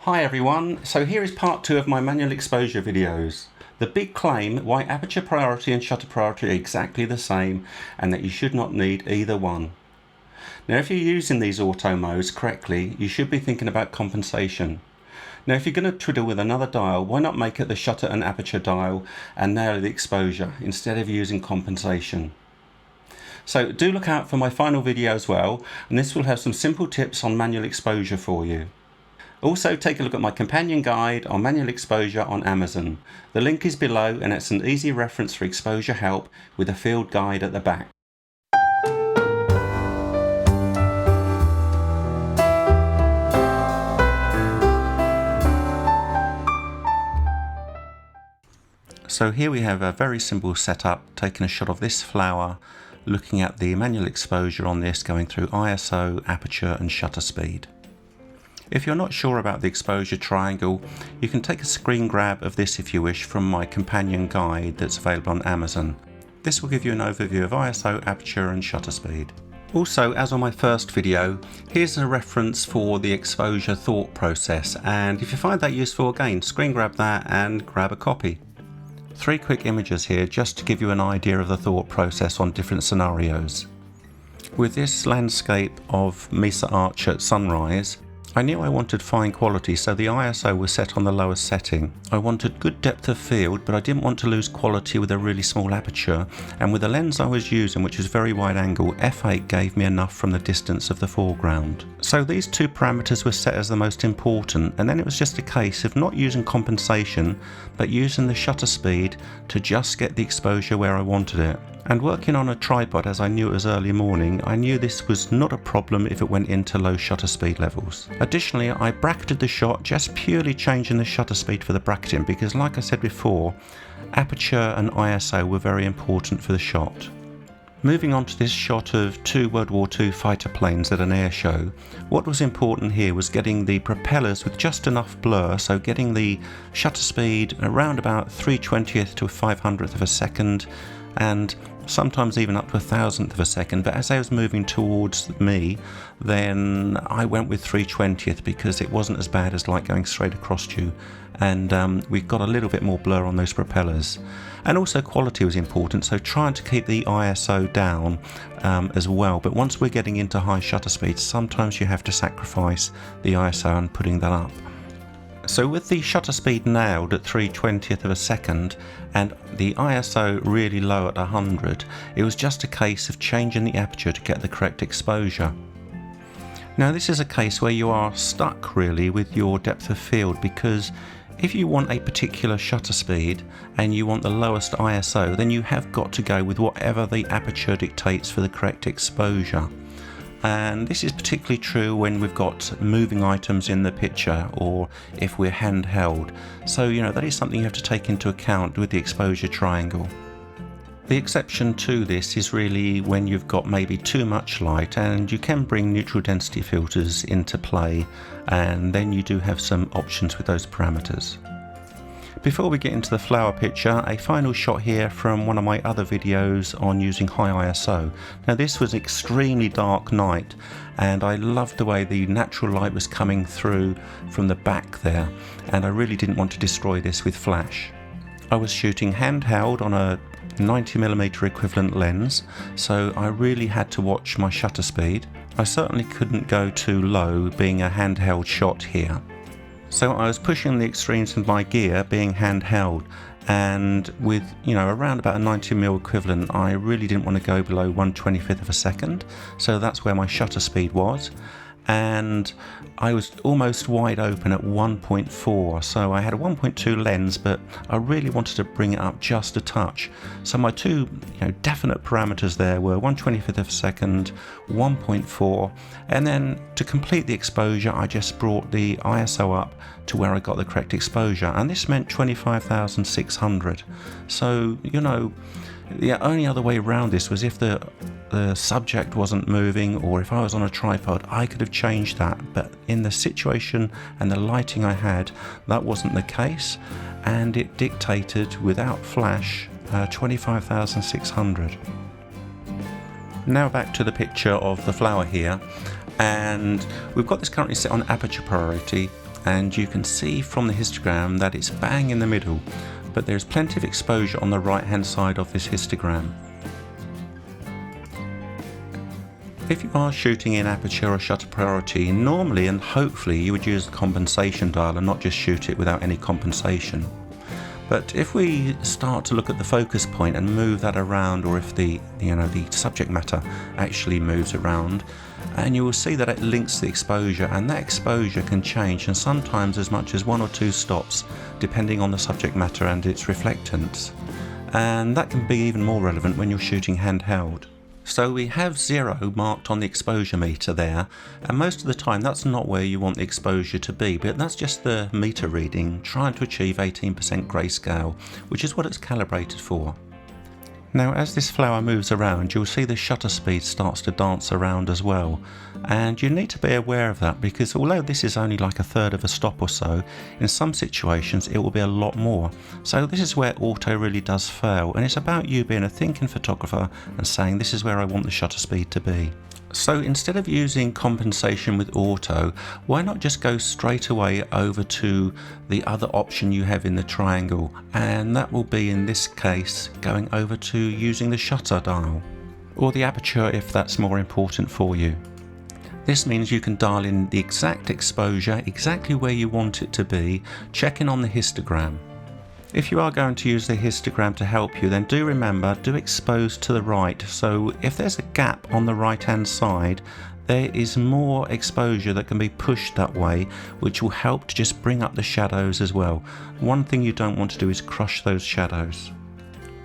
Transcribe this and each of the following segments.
Hi everyone, so here is part 2 of my manual exposure videos. The big claim why aperture priority and shutter priority are exactly the same and that you should not need either one. Now if you're using these auto modes correctly, you should be thinking about compensation. Now if you're going to twiddle with another dial, why not make it the shutter and aperture dial and nail the exposure instead of using compensation. So do look out for my final video as well, and this will have some simple tips on manual exposure for you. Also take a look at my companion guide on manual exposure on Amazon. The link is below and it's an easy reference for exposure help with a field guide at the back. So here we have a very simple setup, taking a shot of this flower, looking at the manual exposure on this, going through ISO, aperture and shutter speed. If you're not sure about the exposure triangle, you can take a screen grab of this if you wish from my companion guide that's available on Amazon. This will give you an overview of ISO, aperture and shutter speed. Also, as on my first video, here's a reference for the exposure thought process, and if you find that useful, again, screen grab that and grab a copy. 3 quick images here just to give you an idea of the thought process on different scenarios. With this landscape of Mesa Arch at sunrise, I knew I wanted fine quality, so the ISO was set on the lowest setting. I wanted good depth of field, but I didn't want to lose quality with a really small aperture, and with the lens I was using, which was very wide angle, f8 gave me enough from the distance of the foreground. So these 2 parameters were set as the most important, and then it was just a case of not using compensation, but using the shutter speed to just get the exposure where I wanted it. And working on a tripod, as I knew it was early morning, I knew this was not a problem if it went into low shutter speed levels. Additionally, I bracketed the shot, just purely changing the shutter speed for the bracketing, because like I said before, aperture and ISO were very important for the shot. Moving on to this shot of 2 World War II fighter planes at an air show, what was important here was getting the propellers with just enough blur, so getting the shutter speed around about 3/20th to a 500th of a second, and sometimes even up to 1,000th of a second, but as I was moving towards me, then I went with 3/20th because it wasn't as bad as like going straight across you, and we got a little bit more blur on those propellers. And also quality was important, so trying to keep the ISO down as well, but once we're getting into high shutter speeds, sometimes you have to sacrifice the ISO and putting that up. So with the shutter speed nailed at 3/20th of a second and the ISO really low at 100, it was just a case of changing the aperture to get the correct exposure. Now this is a case where you are stuck really with your depth of field, because if you want a particular shutter speed and you want the lowest ISO, then you have got to go with whatever the aperture dictates for the correct exposure. And this is particularly true when we've got moving items in the picture or if we're handheld. So, that is something you have to take into account with the exposure triangle. The exception to this is really when you've got maybe too much light, and you can bring neutral density filters into play, and then you do have some options with those parameters. Before we get into the flower picture, a final shot here from one of my other videos on using high ISO. Now this was extremely dark night, and I loved the way the natural light was coming through from the back there, and I really didn't want to destroy this with flash. I was shooting handheld on a 90mm equivalent lens, so I really had to watch my shutter speed. I certainly couldn't go too low being a handheld shot here. So I was pushing the extremes of my gear being handheld, and with around about a 90mm equivalent, I really didn't want to go below 1/25th of a second, so that's where my shutter speed was, and I was almost wide open at 1.4, so I had a 1.2 lens, but I really wanted to bring it up just a touch. So my 2 definite parameters there were 1/25th of a second, 1.4, and then to complete the exposure I just brought the ISO up to where I got the correct exposure, and this meant 25,600. So the only other way around this was if the subject wasn't moving, or if I was on a tripod, I could have changed that, but in the situation and the lighting I had, that wasn't the case, and it dictated without flash 25,600. Now back to the picture of the flower here, and we've got this currently set on aperture priority, and you can see from the histogram that it's bang in the middle, but there's plenty of exposure on the right hand side of this histogram. If you are shooting in aperture or shutter priority, normally and hopefully you would use the compensation dial and not just shoot it without any compensation. But if we start to look at the focus point and move that around, or if the subject matter actually moves around, and you will see that it links the exposure, and that exposure can change, and sometimes as much as 1 or 2 stops depending on the subject matter and its reflectance. And that can be even more relevant when you're shooting handheld. So we have 0 marked on the exposure meter there, and most of the time that's not where you want the exposure to be, but that's just the meter reading trying to achieve 18% grayscale, which is what it's calibrated for. Now as this flower moves around, you'll see the shutter speed starts to dance around as well, and you need to be aware of that, because although this is only like 1/3 of a stop or so, in some situations it will be a lot more. So this is where auto really does fail, and it's about you being a thinking photographer and saying, this is where I want the shutter speed to be. So instead of using compensation with auto, why not just go straight away over to the other option you have in the triangle, and that will be, in this case, going over to using the shutter dial, or the aperture if that's more important for you. This means you can dial in the exact exposure, exactly where you want it to be, checking on the histogram. If you are going to use the histogram to help you, then do remember, do expose to the right. So if there's a gap on the right hand side, there is more exposure that can be pushed that way, which will help to just bring up the shadows as well. One thing you don't want to do is crush those shadows.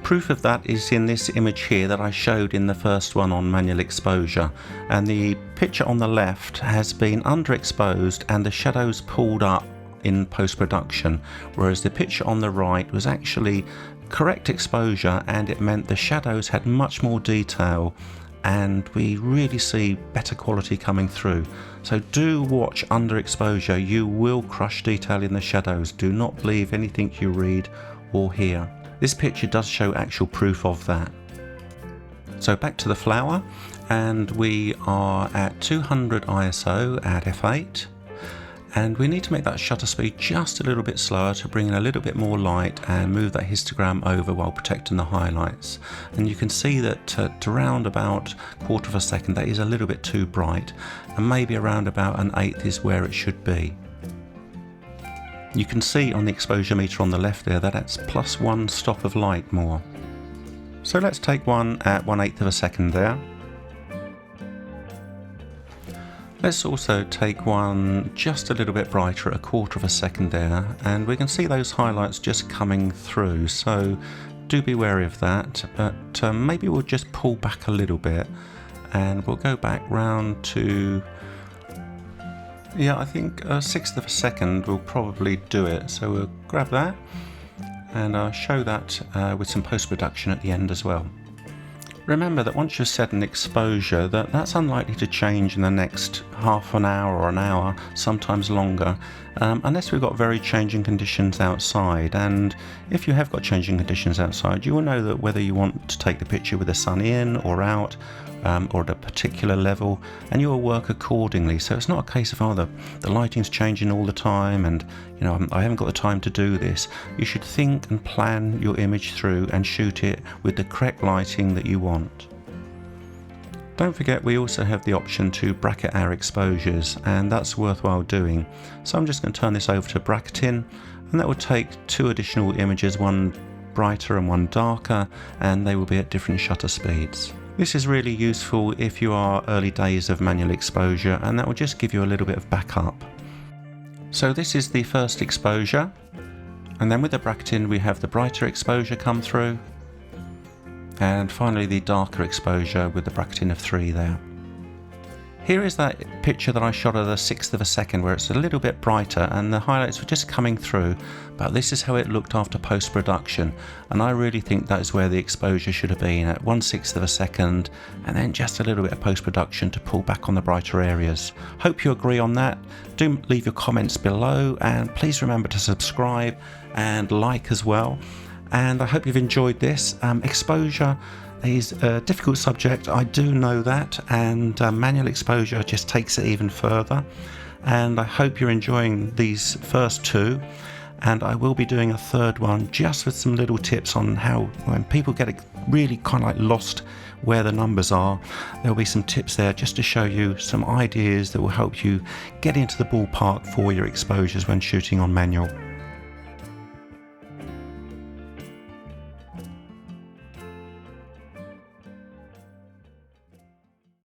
Proof of that is in this image here that I showed in the first one on manual exposure, and the picture on the left has been underexposed and the shadows pulled up in post-production, whereas the picture on the right was actually correct exposure, and it meant the shadows had much more detail and we really see better quality coming through. So do watch underexposure, you will crush detail in the shadows. Do not believe anything you read or hear. This picture does show actual proof of that. So back to the flower, and we are at 200 ISO at f8. And we need to make that shutter speed just a little bit slower to bring in a little bit more light and move that histogram over while protecting the highlights. And you can see that to around about 1/4 of a second, that is a little bit too bright, and maybe around about 1/8 is where it should be. You can see on the exposure meter on the left there that that's +1 stop of light more. So let's take one at 1/8 of a second there. Let's also take one just a little bit brighter at 1/4 of a second there, and we can see those highlights just coming through, so do be wary of that. But maybe we'll just pull back a little bit, and we'll go back round to, yeah, I think 1/6 of a second will probably do it. So we'll grab that, and I'll show that with some post-production at the end as well. Remember that once you've set an exposure, that's unlikely to change in the next half an hour or an hour, sometimes longer, unless we've got very changing conditions outside. And if you have got changing conditions outside, you will know that whether you want to take the picture with the sun in or out, or at a particular level, and you will work accordingly. So it's not a case of, oh, the lighting's changing all the time and I haven't got the time to do this. You should think and plan your image through and shoot it with the correct lighting that you want. Don't forget, we also have the option to bracket our exposures, and that's worthwhile doing. So I'm just going to turn this over to bracketing, and that will take 2 additional images, one brighter and one darker, and they will be at different shutter speeds. This is really useful if you are early days of manual exposure, and that will just give you a little bit of backup. So this is the first exposure, and then with the bracketing we have the brighter exposure come through, and finally the darker exposure with the bracketing of 3 there. Here is that picture that I shot at 1/6 of a second, where it's a little bit brighter and the highlights were just coming through, but this is how it looked after post-production, and I really think that is where the exposure should have been, at 1/6 of a second, and then just a little bit of post-production to pull back on the brighter areas. Hope you agree on that. Do leave your comments below, and please remember to subscribe and like as well. And I hope you've enjoyed this. Exposure is a difficult subject, I do know that, and manual exposure just takes it even further. and I hope you're enjoying these first two. And I will be doing a third one just with some little tips on how, when people get really kind of like lost where the numbers are, there'll be some tips there just to show you some ideas that will help you get into the ballpark for your exposures when shooting on manual.